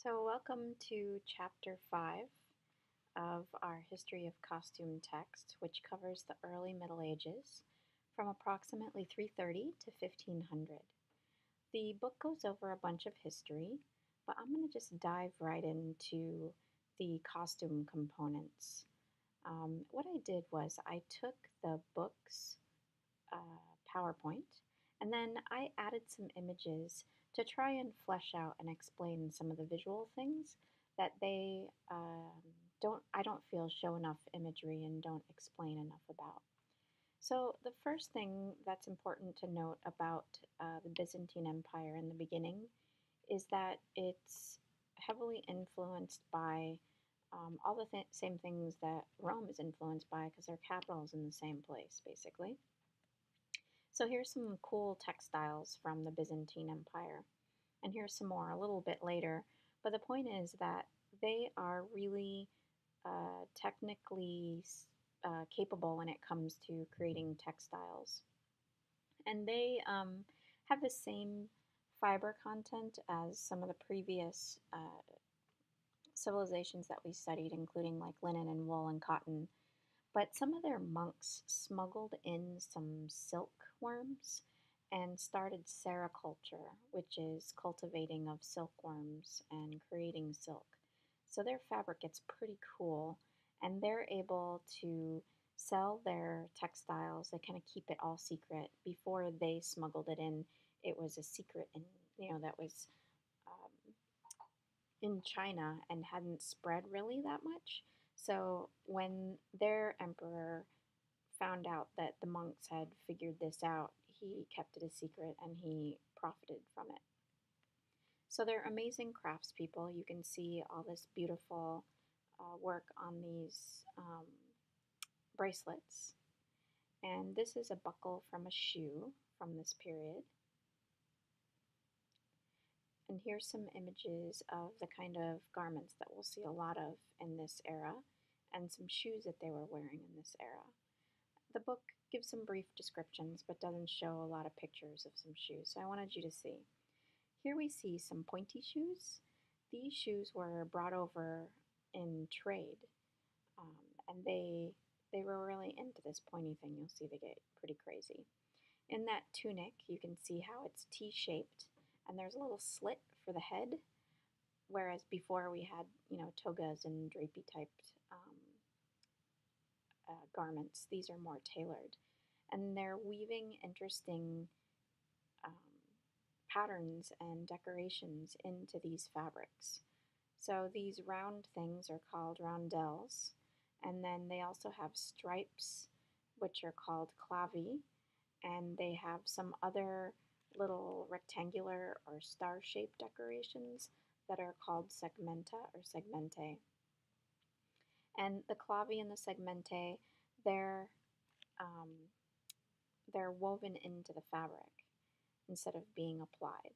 So, welcome to Chapter 5 of our History of Costume text, which covers the early Middle Ages from approximately 330 to 1500. The book goes over a bunch of history, but I'm going to just dive right into the costume components. What I did was I took the book's PowerPoint and then I added some images to try and flesh out and explain some of the visual things that they I don't feel show enough imagery and don't explain enough about. So the first thing that's important to note about the Byzantine Empire in the beginning is that it's heavily influenced by all the same things that Rome is influenced by because their capital is in the same place, basically. So here's some cool textiles from the Byzantine Empire. And here's some more a little bit later. But the point is that they are really technically capable when it comes to creating textiles. And they have the same fiber content as some of the previous civilizations that we studied, including like linen and wool and cotton. But some of their monks smuggled in some silkworms and started sericulture, which is cultivating of silkworms and creating silk. So their fabric gets pretty cool, and they're able to sell their textiles. They kind of keep it all secret. Before they smuggled it in, it was a secret, and that was um, in China and hadn't spread really that much. So when their emperor found out that the monks had figured this out, he kept it a secret and he profited from it. So they're amazing craftspeople. You can see all this beautiful work on these bracelets. And this is a buckle from a shoe from this period. And here's some images of the kind of garments that we'll see a lot of in this era and some shoes that they were wearing in this era. The book gives some brief descriptions but doesn't show a lot of pictures of some shoes, so I wanted you to see. Here we see some pointy shoes. These shoes were brought over in trade, and they were really into this pointy thing. You'll see they get pretty crazy. In that tunic, you can see how it's T-shaped, and there's a little slit for the head, whereas before we had, togas and drapey typed garments. These are more tailored. And they're weaving interesting um, patterns and decorations into these fabrics. So these round things are called roundels. And then they also have stripes, which are called clavi. And they have some other little rectangular or star-shaped decorations that are called segmenta or segmente. And the clavi and the segmente, they're um, they're woven into the fabric instead of being applied.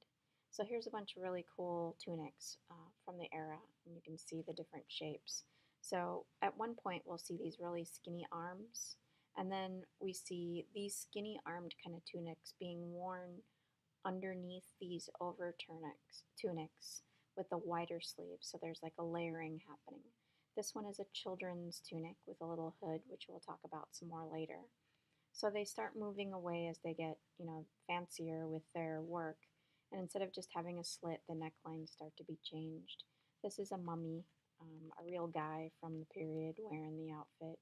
So here's a bunch of really cool tunics from the era, and you can see the different shapes. So at one point we'll see these really skinny arms, and then we see these skinny armed kind of tunics being worn underneath these over tunics with the wider sleeves. So there's like a layering happening. This one is a children's tunic with a little hood, which we'll talk about some more later. So they start moving away as they get, fancier with their work. And instead of just having a slit, the necklines start to be changed. This is a mummy, a real guy from the period wearing the outfit.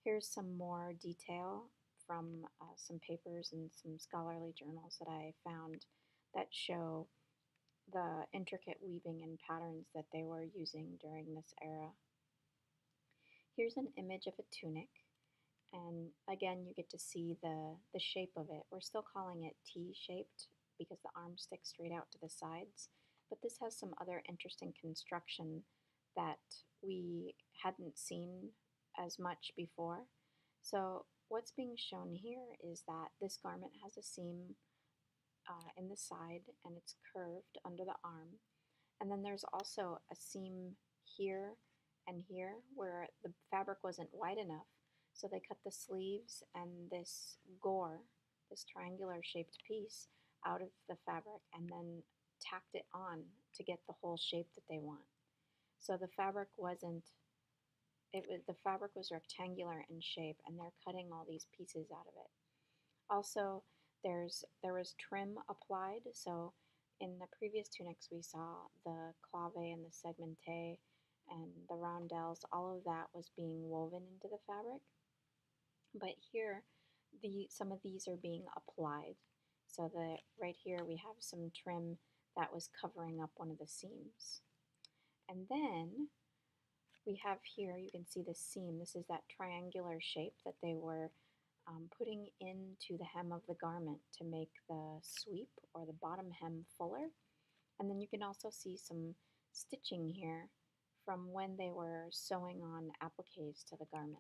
Here's some more detail from some papers and some scholarly journals that I found that show the intricate weaving and patterns that they were using during this era. Here's an image of a tunic, and again you get to see the shape of it. We're still calling it T-shaped because the arms stick straight out to the sides, but this has some other interesting construction that we hadn't seen as much before. So what's being shown here is that this garment has a seam in the side and it's curved under the arm. And then there's also a seam here and here where the fabric wasn't wide enough. So they cut the sleeves and this gore, this triangular shaped piece, out of the fabric and then tacked it on to get the whole shape that they want. So the fabric wasn't, the fabric was rectangular in shape, and they're cutting all these pieces out of it. Also, there was trim applied. So in the previous tunics we saw the clave and the segmenté and the rondelles, all of that was being woven into the fabric. But here, some of these are being applied. So that right here we have some trim that was covering up one of the seams. And then we have here, you can see the seam. This is that triangular shape that they were putting into the hem of the garment to make the sweep or the bottom hem fuller. And then you can also see some stitching here from when they were sewing on appliques to the garment.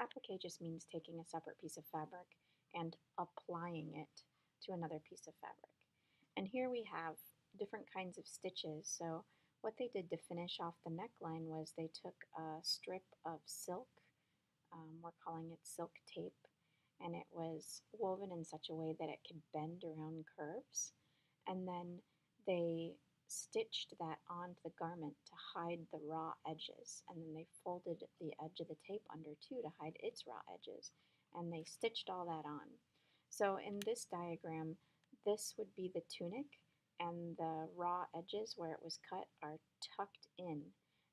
Applique just means taking a separate piece of fabric and applying it to another piece of fabric. And here we have different kinds of stitches. So what they did to finish off the neckline was they took a strip of silk, we're calling it silk tape, and it was woven in such a way that it could bend around curves. And then they stitched that onto the garment to hide the raw edges, and then they folded the edge of the tape under too to hide its raw edges, and they stitched all that on. So in this diagram, this would be the tunic, and the raw edges where it was cut are tucked in.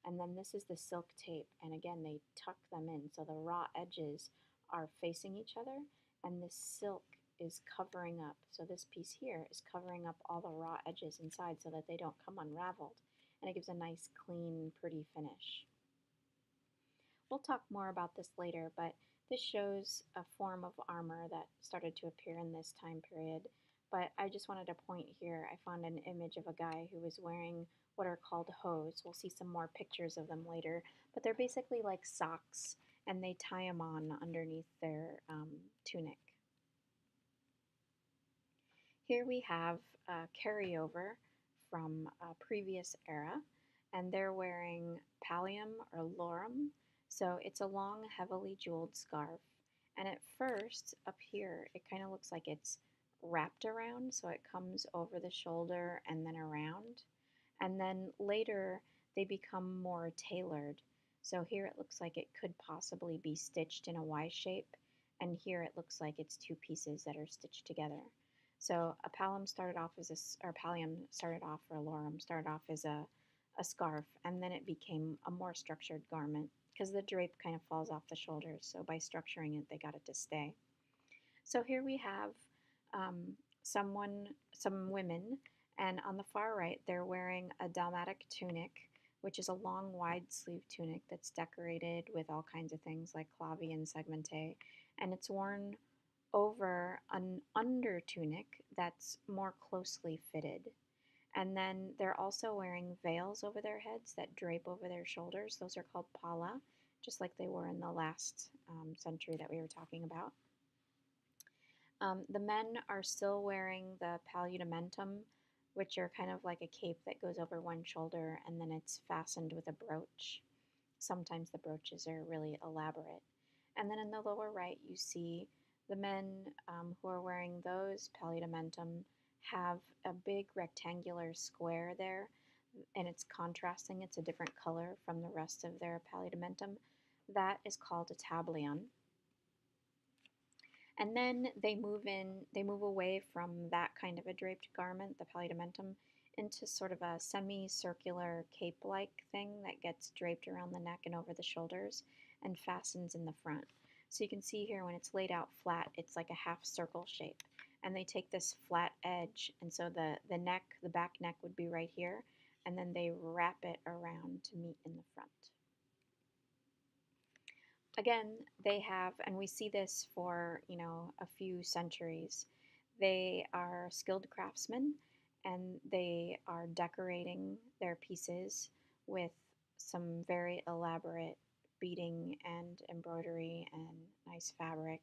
And then this is the silk tape, and again they tuck them in, so the raw edges are facing each other, and this silk is covering up. So this piece here is covering up all the raw edges inside so that they don't come unraveled, and it gives a nice, clean, pretty finish. We'll talk more about this later, but this shows a form of armor that started to appear in this time period. But I just wanted to point here, I found an image of a guy who was wearing what are called hose. We'll see some more pictures of them later, but they're basically like socks, and they tie them on underneath their tunic. Here we have a carryover from a previous era, and they're wearing pallium or lorem. So it's a long, heavily jeweled scarf. And at first, up here, it kind of looks like it's wrapped around, so it comes over the shoulder and then around. And then later, they become more tailored. So here it looks like it could possibly be stitched in a Y shape, and here it looks like it's two pieces that are stitched together. So a pallium started off as or pallium started off, or a lorem started off as a scarf, and then it became a more structured garment because the drape kind of falls off the shoulders. So by structuring it, they got it to stay. So here we have some women, and on the far right, they're wearing a dalmatic tunic, which is a long, wide sleeve tunic that's decorated with all kinds of things like clave and segmenté, and it's worn over an under tunic that's more closely fitted. And then they're also wearing veils over their heads that drape over their shoulders. Those are called palla, just like they were in the last century that we were talking about. The men are still wearing the paludamentum, which are kind of like a cape that goes over one shoulder, and then it's fastened with a brooch. Sometimes the brooches are really elaborate. And then in the lower right, you see the men who are wearing those paludamentum have a big rectangular square there, and it's contrasting. It's a different color from the rest of their paludamentum. That is called a tablion. And then they move away from that kind of a draped garment, the paludamentum, into sort of a semicircular cape-like thing that gets draped around the neck and over the shoulders and fastens in the front. So you can see here when it's laid out flat, it's like a half circle shape. And they take this flat edge, and so the neck, the back neck would be right here, and then they wrap it around to meet in the front. Again, they have, and we see this for, a few centuries, they are skilled craftsmen, and they are decorating their pieces with some very elaborate beading and embroidery and nice fabric,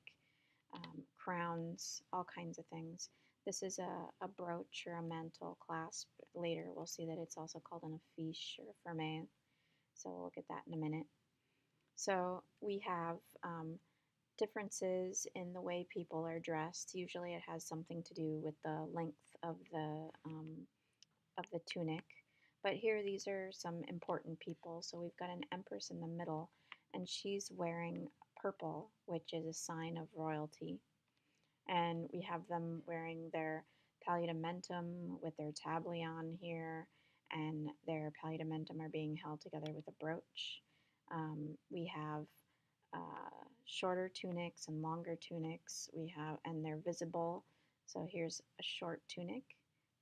crowns, all kinds of things. This is a brooch or a mantle clasp. Later we'll see that it's also called an affiche or a fermé, so we'll look at that in a minute. So we have differences in the way people are dressed. Usually, it has something to do with the length of the tunic. But here, these are some important people. So we've got an empress in the middle, and she's wearing purple, which is a sign of royalty. And we have them wearing their paludamentum with their tablion here, and their paludamentum are being held together with a brooch. We have shorter tunics and longer tunics. And they're visible. So here's a short tunic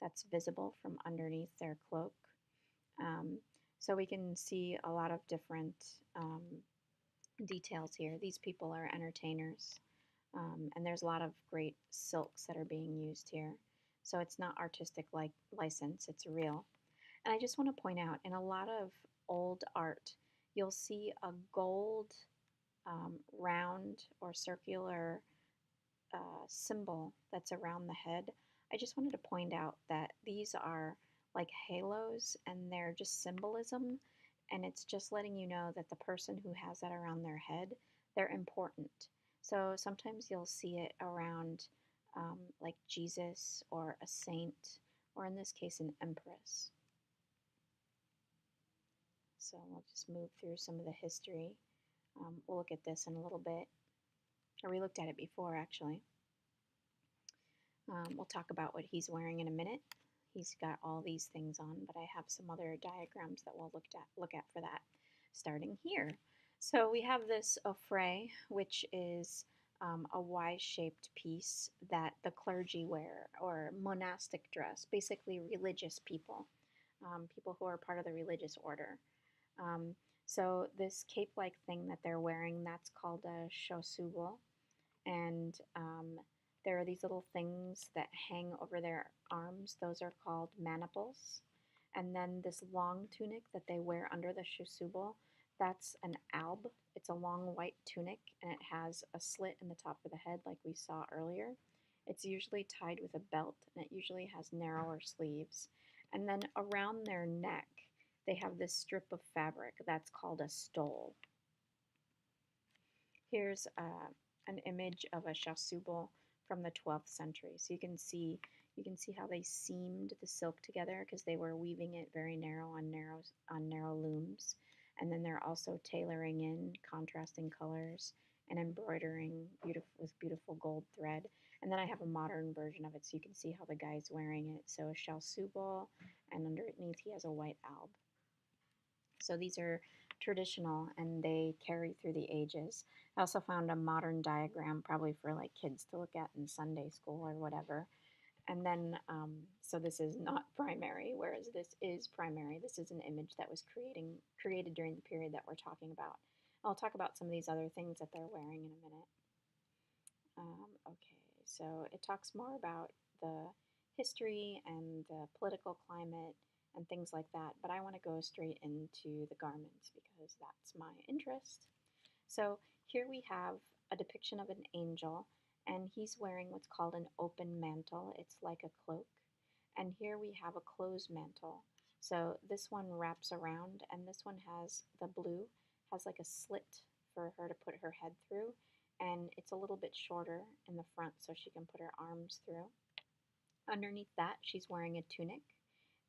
that's visible from underneath their cloak. Um, so we can see a lot of different details here. These people are entertainers, and there's a lot of great silks that are being used here. So it's not artistic like license, it's real. And I just want to point out, in a lot of old art, you'll see a gold round or circular symbol that's around the head. I just wanted to point out that these are like halos and they're just symbolism, and it's just letting you know that the person who has that around their head, they're important. So sometimes you'll see it around like Jesus or a saint, or in this case, an empress. So we'll just move through some of the history. We'll look at this in a little bit, or we looked at it before actually. We'll talk about what he's wearing in a minute. He's got all these things on, but I have some other diagrams that we'll look at for that, starting here. So we have this offray, which is a Y-shaped piece that the clergy wear, or monastic dress, basically religious people, people who are part of the religious order. So this cape-like thing that they're wearing, that's called a chasuble, and there are these little things that hang over their arms. Those are called maniples. And then this long tunic that they wear under the chasuble, that's an alb. It's a long white tunic, and it has a slit in the top of the head like we saw earlier. It's usually tied with a belt, and it usually has narrower sleeves. And then around their neck, they have this strip of fabric that's called a stole. Here's an image of a chasuble from the 12th century. So you can see how they seamed the silk together because they were weaving it very narrow on narrow looms. And then they're also tailoring in contrasting colors and embroidering with beautiful gold thread. And then I have a modern version of it so you can see how the guy's wearing it. So a chasuble, and underneath he has a white alb. So these are traditional, and they carry through the ages. I also found a modern diagram, probably for like kids to look at in Sunday school or whatever. And then, so this is not primary, whereas this is primary. This is an image that was created during the period that we're talking about. I'll talk about some of these other things that they're wearing in a minute. Okay, so it talks more about the history and the political climate and things like that, but I want to go straight into the garments because that's my interest. So here we have a depiction of an angel, and he's wearing what's called an open mantle. It's like a cloak. And here we have a closed mantle. So this one wraps around, and this one has, the blue, has like a slit for her to put her head through, and it's a little bit shorter in the front so she can put her arms through. Underneath that, she's wearing a tunic,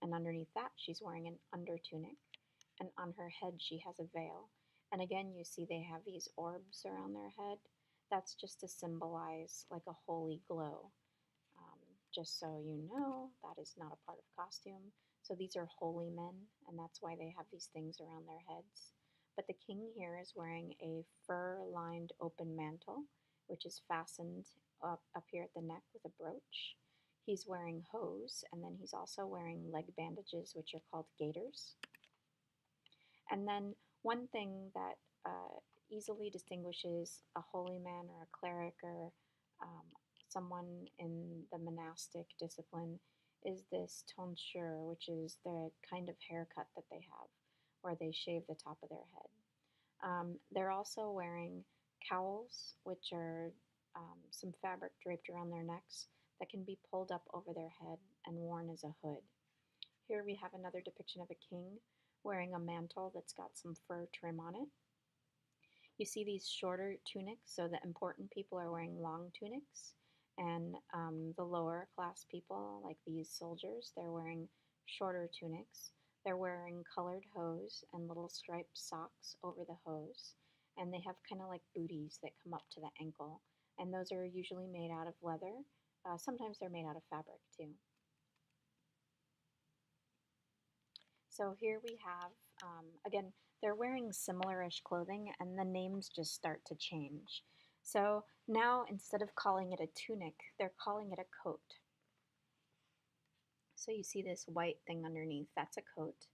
and underneath that, she's wearing an under tunic, and on her head, she has a veil. And again, you see they have these orbs around their head. That's just to symbolize like a holy glow. Just so you know, that is not a part of costume. So these are holy men, and that's why they have these things around their heads. But the king here is wearing a fur-lined open mantle, which is fastened up here at the neck with a brooch. He's wearing hose, and then he's also wearing leg bandages, which are called gaiters. And then one thing that easily distinguishes a holy man or a cleric or someone in the monastic discipline is this tonsure, which is the kind of haircut that they have, where they shave the top of their head. They're also wearing cowls, which are some fabric draped around their necks that can be pulled up over their head and worn as a hood. Here we have another depiction of a king wearing a mantle that's got some fur trim on it. You see these shorter tunics, so the important people are wearing long tunics, and the lower class people, like these soldiers, they're wearing shorter tunics. They're wearing colored hose and little striped socks over the hose, and they have kind of like booties that come up to the ankle, and those are usually made out of leather. Sometimes they're made out of fabric too. So here we have, again, they're wearing similarish clothing and the names just start to change. So now instead of calling it a tunic, they're calling it a coat. So you see this white thing underneath, that's a coat.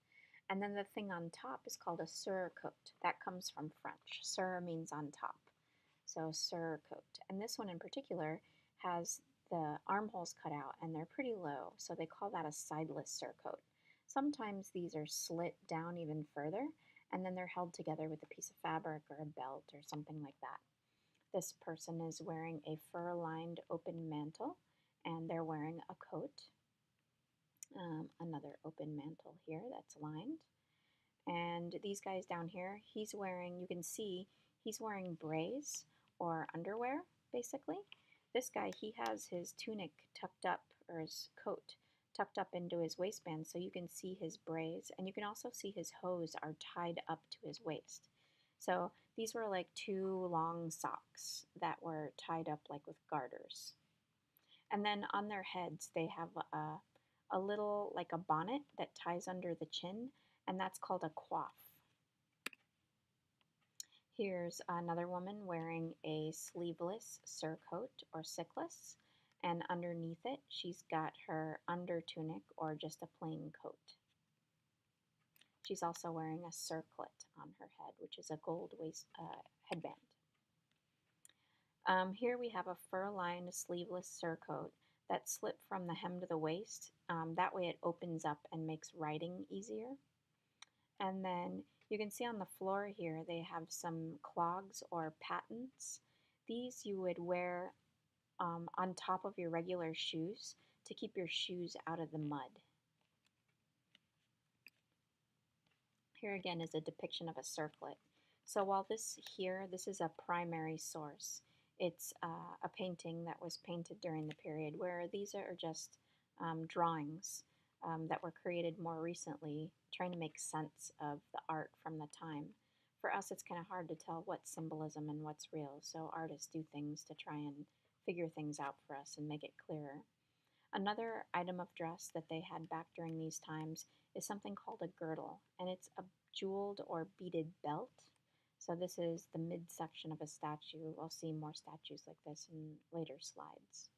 And then the thing on top is called a surcoat. That comes from French. Sur means on top. So surcoat. And this one in particular has the armholes cut out and they're pretty low, so they call that a sideless surcoat. Sometimes these are slit down even further and then they're held together with a piece of fabric or a belt or something like that. This person is wearing a fur-lined open mantle and they're wearing a coat. Another open mantle here that's lined. And these guys down here, he's wearing, you can see, he's wearing brays or underwear, basically. This guy, he has his tunic tucked up, or his coat tucked up into his waistband, so you can see his brays, and you can also see his hose are tied up to his waist. So these were like two long socks that were tied up like with garters. And then on their heads, they have a little, like a bonnet that ties under the chin, and that's called a coif. Here's another woman wearing a sleeveless surcoat or sickless, and underneath it, she's got her under tunic or just a plain coat. She's also wearing a circlet on her head, which is a gold headband. Here we have a fur-lined sleeveless surcoat that's slit from the hem to the waist. That way it opens up and makes riding easier. And then you can see on the floor here they have some clogs or pattens. These you would wear on top of your regular shoes to keep your shoes out of the mud. Here again is a depiction of a circlet. So while this is a primary source. It's a painting that was painted during the period, where these are just drawings that were created more recently, trying to make sense of the art from the time. For us, it's kind of hard to tell what's symbolism and what's real, so artists do things to try and figure things out for us and make it clearer. Another item of dress that they had back during these times is something called a girdle, and it's a jeweled or beaded belt. So this is the midsection of a statue. We'll see more statues like this in later slides.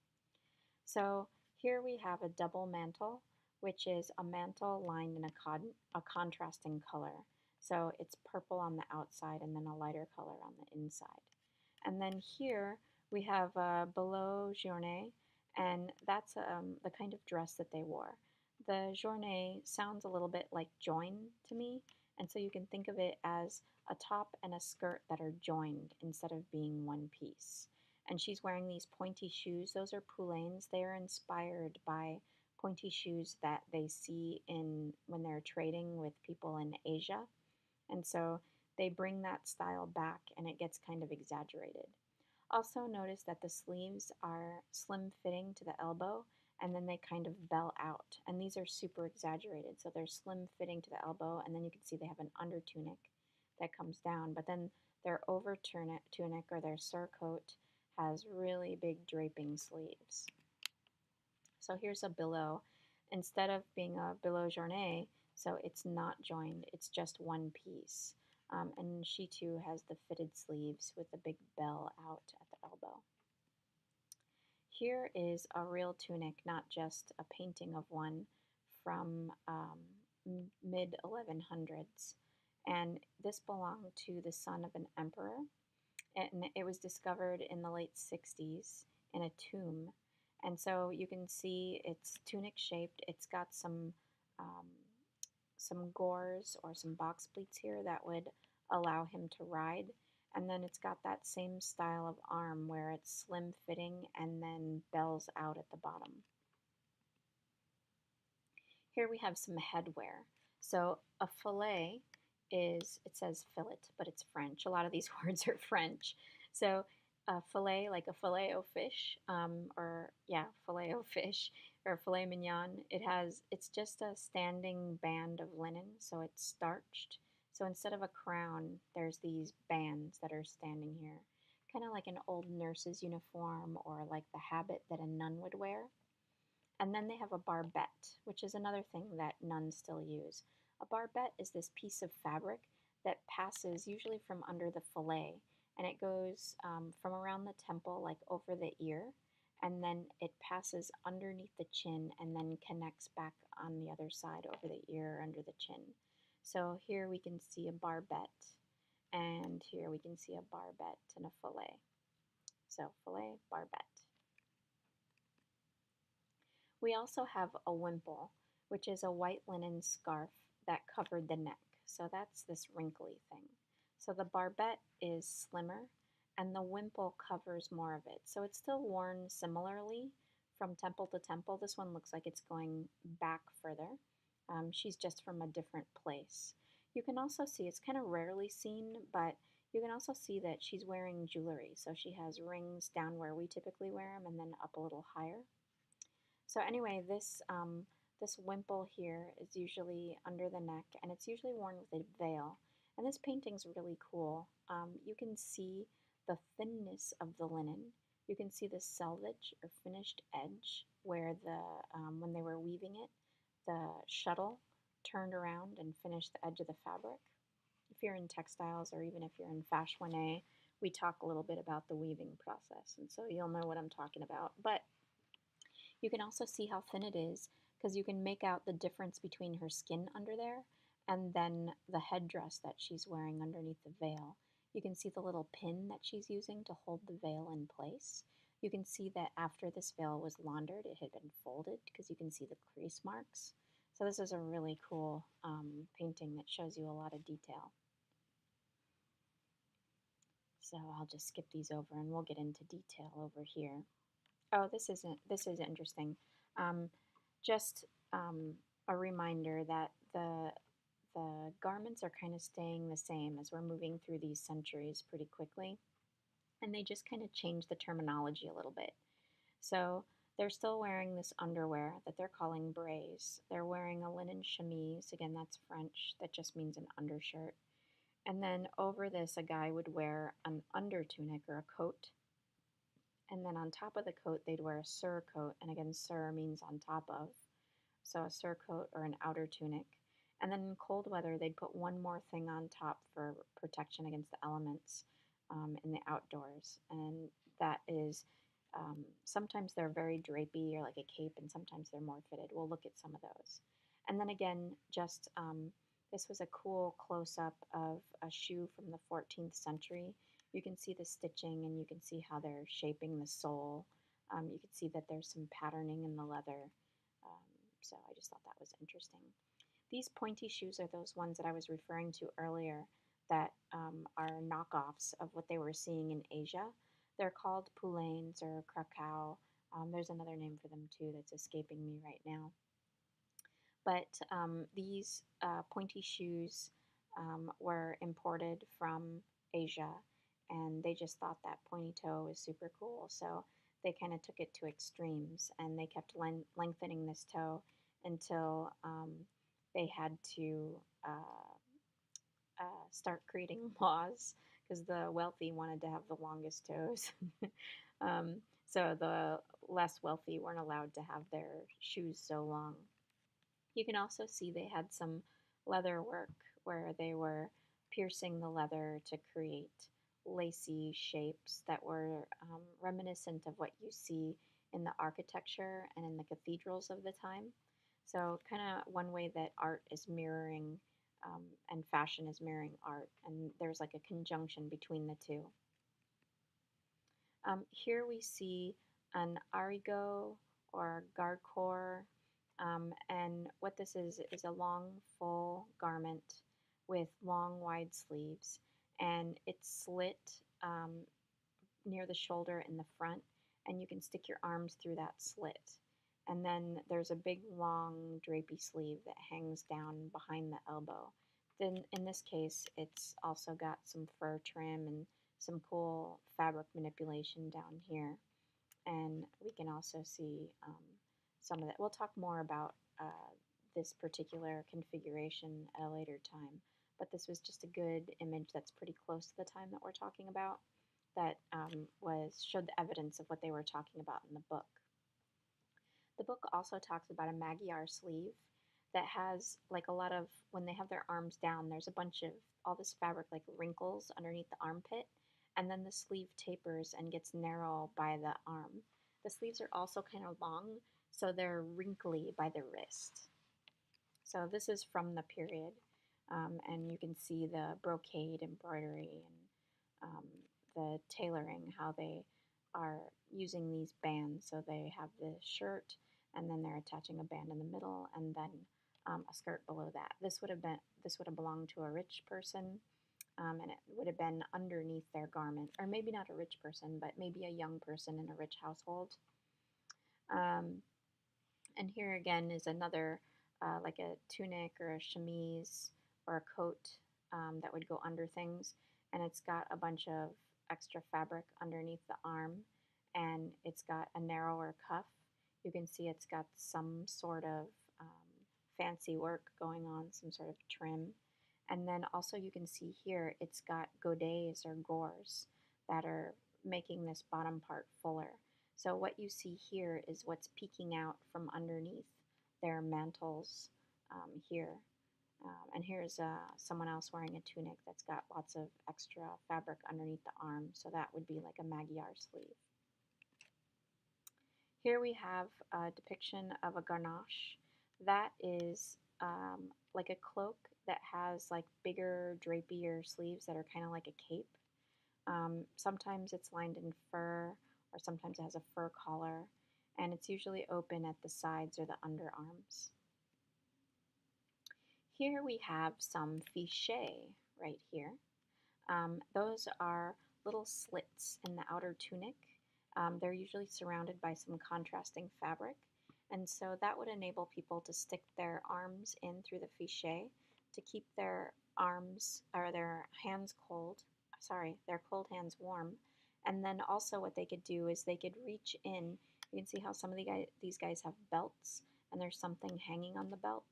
So here we have a double mantle, which is a mantle lined in a contrasting color. So it's purple on the outside and then a lighter color on the inside. And then here we have a below journée, and that's the kind of dress that they wore. The journée sounds a little bit like join to me, and so you can think of it as a top and a skirt that are joined instead of being one piece. And she's wearing these pointy shoes. Those are poulaines. They are inspired by pointy shoes that they see when they're trading with people in Asia. And so they bring that style back and it gets kind of exaggerated. Also notice that the sleeves are slim fitting to the elbow and then they kind of bell out. And these are super exaggerated. So they're slim fitting to the elbow and then you can see they have an under tunic that comes down. But then their over tunic or their surcoat has really big draping sleeves. So here's a billow. Instead of being a billow journée, so it's not joined, it's just one piece. And she too has the fitted sleeves with the big bell out at the elbow. Here is a real tunic, not just a painting of one from mid-1100s. And this belonged to the son of an emperor. And it was discovered in the late 60s in a tomb. And so you can see it's tunic shaped. It's got some gores or some box pleats here that would allow him to ride. And then it's got that same style of arm where it's slim fitting and then bells out at the bottom. Here we have some headwear. So a fillet is, it says fillet, but it's French. A lot of these words are French. So filet, like a filet o fish, or yeah, filet o fish, or filet mignon. It's just a standing band of linen, so it's starched. So instead of a crown, there's these bands that are standing here, kind of like an old nurse's uniform or like the habit that a nun would wear. And then they have a barbette, which is another thing that nuns still use. A barbette is this piece of fabric that passes usually from under the fillet, and it goes from around the temple, like over the ear, and then it passes underneath the chin and then connects back on the other side over the ear or under the chin. So here we can see a barbette, and here we can see a barbette and a fillet. So fillet, barbette. We also have a wimple, which is a white linen scarf that covered the neck. So that's this wrinkly thing. So the barbette is slimmer and the wimple covers more of it. So it's still worn similarly from temple to temple. This one looks like it's going back further. She's just from a different place. You can also see, it's kind of rarely seen, but you can also see that she's wearing jewelry. So she has rings down where we typically wear them and then up a little higher. So anyway, this wimple here is usually under the neck, and it's usually worn with a veil. And this painting's really cool. You can see the thinness of the linen. You can see the selvage or finished edge where when they were weaving it, the shuttle turned around and finished the edge of the fabric. If you're in textiles or even if you're in Fash124, we talk a little bit about the weaving process, and so you'll know what I'm talking about. But you can also see how thin it is because you can make out the difference between her skin under there and then the headdress that she's wearing underneath the veil. You can see the little pin that she's using to hold the veil in place. You can see that after this veil was laundered, it had been folded because you can see the crease marks. So this is a really cool painting that shows you a lot of detail. So I'll just skip these over and we'll get into detail over here. Oh, this is interesting. Um, just a reminder that the garments are kind of staying the same as we're moving through these centuries pretty quickly, and they just kind of change the terminology a little bit. So they're still wearing this underwear that they're calling braise. They're wearing a linen chemise. Again, that's French. That just means an undershirt. And then over this, a guy would wear an under tunic or a coat. And then on top of the coat, they'd wear a surcoat. And again, sur means on top of. So a surcoat or an outer tunic. And then in cold weather, they'd put one more thing on top for protection against the elements in the outdoors. And that is, sometimes they're very drapey or like a cape, and sometimes they're more fitted. We'll look at some of those. And then again, just this was a cool close-up of a shoe from the 14th century. You can see the stitching and you can see how they're shaping the sole. You can see that there's some patterning in the leather. So I just thought that was interesting. These pointy shoes are those ones that I was referring to earlier that are knockoffs of what they were seeing in Asia. They're called poulains or krakow. There's another name for them too that's escaping me right now. But these pointy shoes were imported from Asia, and they just thought that pointy toe was super cool. So they kind of took it to extremes, and they kept lengthening this toe until they had to start creating laws because the wealthy wanted to have the longest toes. So the less wealthy weren't allowed to have their shoes so long. You can also see they had some leather work where they were piercing the leather to create lacy shapes that were reminiscent of what you see in the architecture and in the cathedrals of the time. So kind of one way that art is mirroring and fashion is mirroring art, and there's like a conjunction between the two. Here we see an arigo or garcore, and what this is a long, full garment with long, wide sleeves, and it's slit near the shoulder in the front, and you can stick your arms through that slit. And then there's a big, long, drapey sleeve that hangs down behind the elbow then in this case, it's also got some fur trim and some cool fabric manipulation down here. And we can also see some of that. We'll talk more about this particular configuration at a later time, but this was just a good image that's pretty close to the time that we're talking about, that showed the evidence of what they were talking about in the book. The book also talks about a Magyar sleeve that has like a lot of, when they have their arms down, there's a bunch of all this fabric like wrinkles underneath the armpit, and then the sleeve tapers and gets narrow by the arm. The sleeves are also kind of long, so they're wrinkly by the wrist. So this is from the period, and you can see the brocade embroidery and the tailoring, how they are using these bands. So they have the shirt, and then they're attaching a band in the middle, and then a skirt below that. This would have belonged to a rich person, and it would have been underneath their garment, or maybe not a rich person, but maybe a young person in a rich household. And here again is another, like a tunic or a chemise or a coat that would go under things, and it's got a bunch of extra fabric underneath the arm, and it's got a narrower cuff. You can see it's got some sort of fancy work going on, some sort of trim. And then also you can see here it's got godets or gores that are making this bottom part fuller. So what you see here is what's peeking out from underneath their mantles here. And here's someone else wearing a tunic that's got lots of extra fabric underneath the arm, so that would be like a Magyar sleeve. Here we have a depiction of a garnache. That is like a cloak that has like bigger, drapier sleeves that are kind of like a cape. Sometimes it's lined in fur, or sometimes it has a fur collar, and it's usually open at the sides or the underarms. Here we have some fichés right here. Those are little slits in the outer tunic. They're usually surrounded by some contrasting fabric, and so that would enable people to stick their arms in through the fiché to keep their arms or their hands cold, their cold hands warm. And then also what they could do is they could reach in. You can see how some of these guys have belts, and there's something hanging on the belt.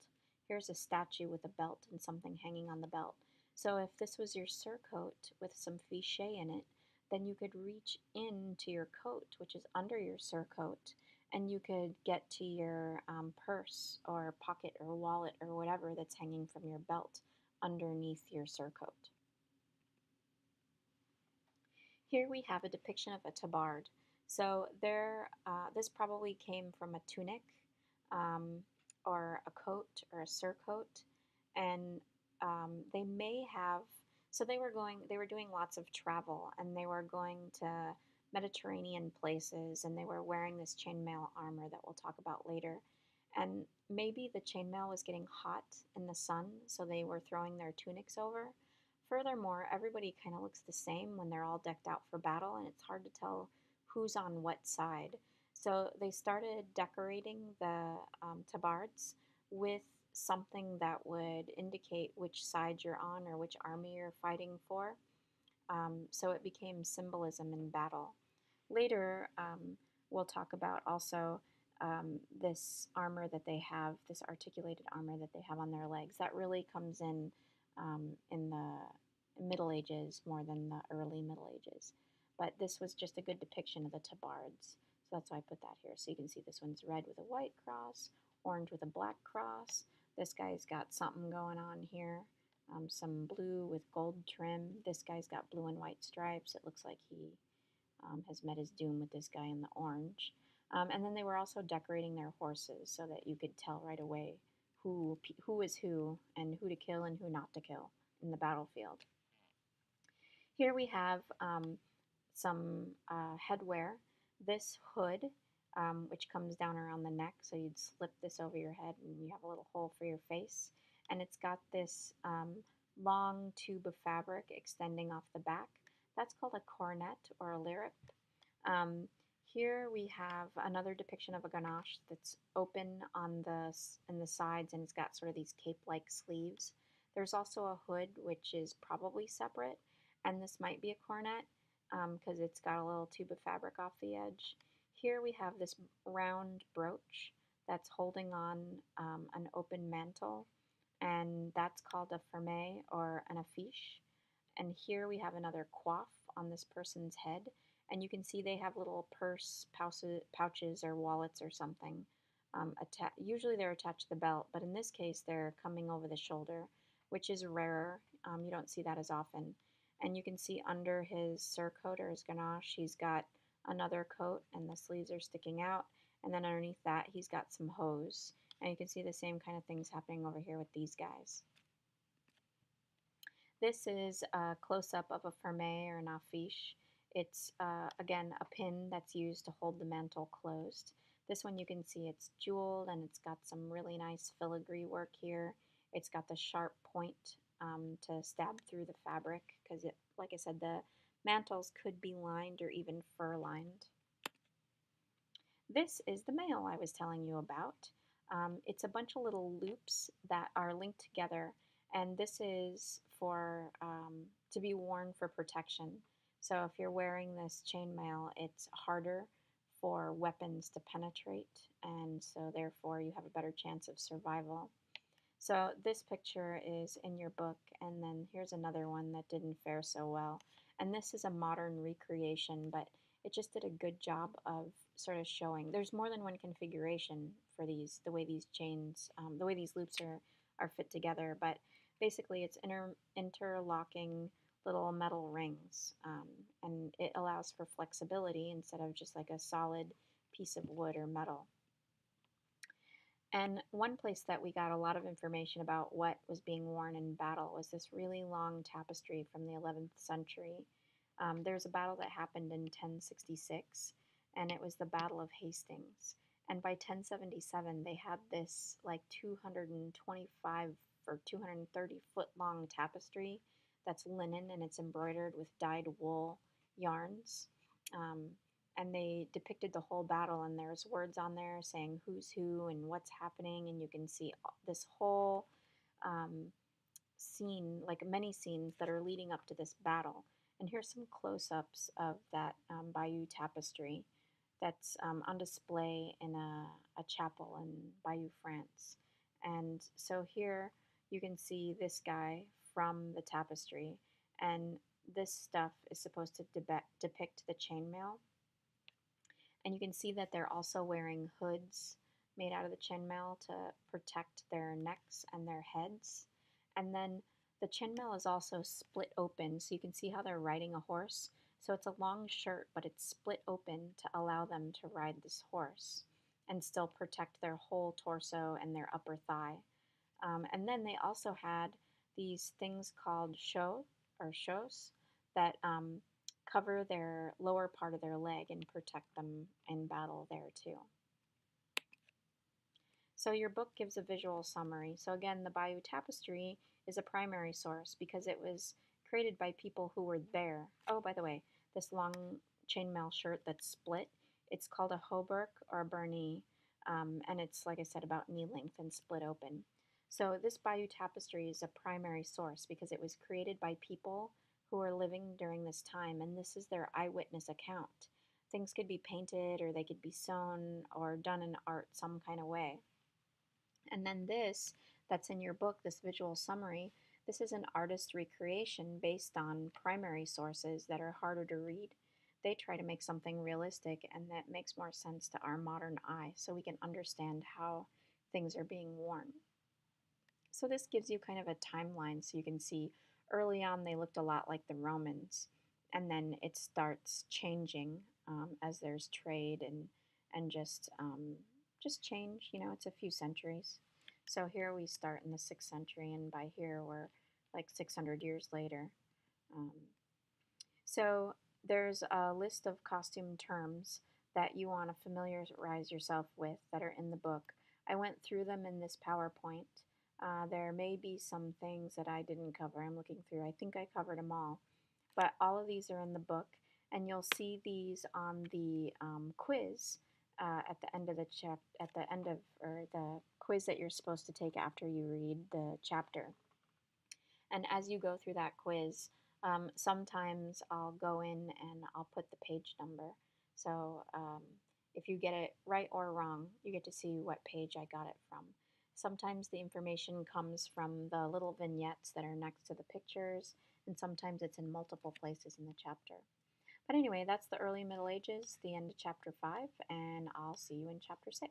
Here's a statue with a belt and something hanging on the belt. So if this was your surcoat with some fiché in it, then you could reach into your coat, which is under your surcoat, and you could get to your purse or pocket or wallet or whatever that's hanging from your belt underneath your surcoat. Here we have a depiction of a tabard. So this probably came from a tunic or a coat or a surcoat, and they may have. So they were doing lots of travel, and they were going to Mediterranean places, and they were wearing this chainmail armor that we'll talk about later. And maybe the chainmail was getting hot in the sun, so they were throwing their tunics over. Furthermore, everybody kind of looks the same when they're all decked out for battle, and it's hard to tell who's on what side. So they started decorating the tabards with something that would indicate which side you're on or which army you're fighting for. So it became symbolism in battle. Later, we'll talk about also this armor that they have, this articulated armor that they have on their legs. That really comes in the Middle Ages more than the early Middle Ages. But this was just a good depiction of the tabards. So that's why I put that here. So you can see this one's red with a white cross, orange with a black cross. This guy's got something going on here. Some blue with gold trim. This guy's got blue and white stripes. It looks like he has met his doom with this guy in the orange. And then they were also decorating their horses so that you could tell right away who is who and who to kill and who not to kill in the battlefield. Here we have some headwear. This hood, which comes down around the neck, so you'd slip this over your head and you have a little hole for your face. And it's got this long tube of fabric extending off the back. That's called a coronet or a lirip. Here we have another depiction of a ganache that's open on in the sides, and it's got sort of these cape-like sleeves. There's also a hood, which is probably separate, and this might be a cornet because it's got a little tube of fabric off the edge. Here we have this round brooch that's holding on an open mantle, and that's called a fermé or an affiche. And here we have another coif on this person's head, and you can see they have little purse pouches or wallets or something. Usually they're attached to the belt, but in this case they're coming over the shoulder, which is rarer. You don't see that as often. And you can see under his surcoat or his ganache, he's got another coat, and the sleeves are sticking out. And then underneath that, he's got some hose. And you can see the same kind of things happening over here with these guys. This is a close-up of a fermé or an affiche. It's, again, a pin that's used to hold the mantle closed. This one you can see it's jeweled, and it's got some really nice filigree work here. It's got the sharp point to stab through the fabric because, like I said, the mantles could be lined or even fur-lined. This is the mail I was telling you about. It's a bunch of little loops that are linked together, and this is for to be worn for protection. So if you're wearing this chainmail, it's harder for weapons to penetrate, and so therefore you have a better chance of survival. So this picture is in your book, and then here's another one that didn't fare so well. And this is a modern recreation, but it just did a good job of sort of showing. There's more than one configuration for these, the way these chains, the way these loops are fit together, but basically it's interlocking little metal rings, and it allows for flexibility instead of just like a solid piece of wood or metal. And one place that we got a lot of information about what was being worn in battle was this really long tapestry from the 11th century. There's a battle that happened in 1066, and it was the Battle of Hastings. And by 1077, they had this like 225 or 230 foot long tapestry that's linen, and it's embroidered with dyed wool yarns. Um, and they depicted the whole battle, and there's words on there saying who's who and what's happening, and you can see this whole um, scene, like many scenes that are leading up to this battle. And here's some close-ups of that Bayeux tapestry that's on display in a chapel in Bayeux, France. And so here you can see this guy from the tapestry, and this stuff is supposed to depict the chainmail. And you can see that they're also wearing hoods made out of the chainmail to protect their necks and their heads. And then the chainmail is also split open, so you can see how they're riding a horse. So it's a long shirt, but it's split open to allow them to ride this horse and still protect their whole torso and their upper thigh. And then they also had these things called chausse that cover their lower part of their leg and protect them in battle there too. So your book gives a visual summary. So again, the Bayeux Tapestry is a primary source because it was created by people who were there. Oh, by the way, this long chainmail shirt that's split, it's called a hauberk or a burnous, and it's, like I said, about knee length and split open. So this Bayeux Tapestry is a primary source because it was created by people who were living during this time, and this is their eyewitness account. Things could be painted, or they could be sewn, or done in art some kind of way. And then this, that's in your book, this visual summary, this is an artist's recreation based on primary sources that are harder to read. They try to make something realistic and that makes more sense to our modern eye so we can understand how things are being worn. So this gives you kind of a timeline so you can see early on they looked a lot like the Romans, and then it starts changing as there's trade and just change. You know, it's a few centuries. So here we start in the 6th century, and by here we're like 600 years later. Um, so there's a list of costume terms that you want to familiarize yourself with that are in the book. I went through them in this PowerPoint. There may be some things that I didn't cover. I'm looking through. I think I covered them all. But all of these are in the book, and you'll see these on the quiz at the end of the the quiz that you're supposed to take after you read the chapter. And as you go through that quiz, sometimes I'll go in and I'll put the page number. So if you get it right or wrong, you get to see what page I got it from. Sometimes the information comes from the little vignettes that are next to the pictures, and sometimes it's in multiple places in the chapter. But anyway, that's the early Middle Ages, the end of chapter 5, and I'll see you in chapter 6.